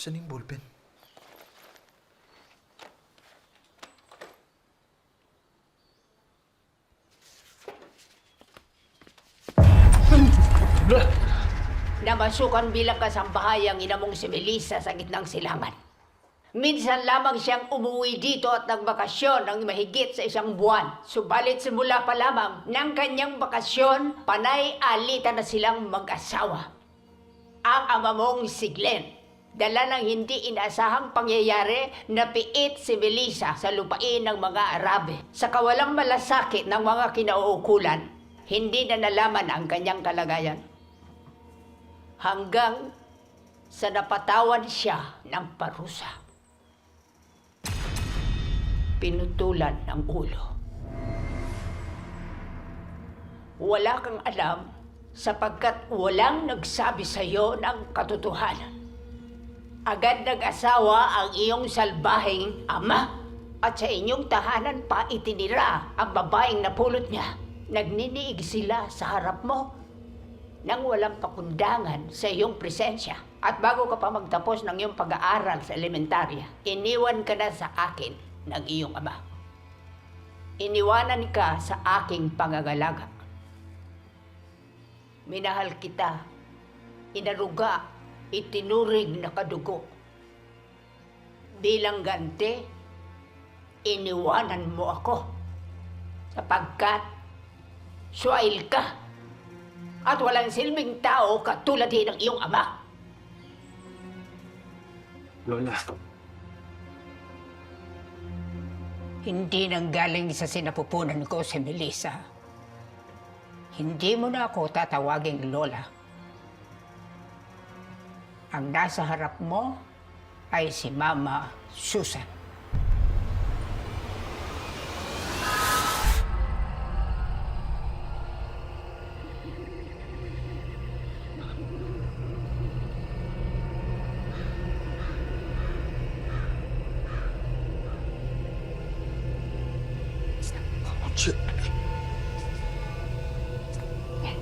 Saan yung ballpen? Namasukan bilang kasambahay ang ina mong si Melissa sa gitnang silangan. Minsan lamang siyang umuwi dito at nagbakasyon ng mahigit sa 1 buwan. Subalit simula pa lamang ng kanyang bakasyon, panay-alitan na silang mag-asawa. Ang ama mong si Glenn, dala ng hindi inaasahang pangyayari, napiit si Melissa sa lupain ng mga Arabe. Sa kawalang malasakit ng mga kinauukulan, hindi na nalaman ang kanyang kalagayan. Hanggang sa napatawan siya ng parusa. Pinutulan ng ulo. Wala kang alam sapagkat walang nagsabi sa iyo ng katotohanan. Agad nag-asawa ang iyong salbaheng ama at sa inyong tahanan pa itinira ang babaeng napulot niya. Nagniniig sila sa harap mo nang walang pakundangan sa iyong presensya. At bago ka pa magtapos ng iyong pag-aaral sa elementarya, iniwan ka na sa akin ng iyong ama. Iniwanan ka sa aking pangangalaga. Minahal kita, inaruga, itinuring na kadugo. Bilang ganti, iniwanan mo ako sapagkat suwail ka. At walang silbing tao katulad din ng iyong ama. Lola. Hindi nanggaling sa sinapupunan ko si Melissa. Hindi mo na ako tatawaging Lola. Ang nasa harap mo ay si Mama Susan. Shit. Yan.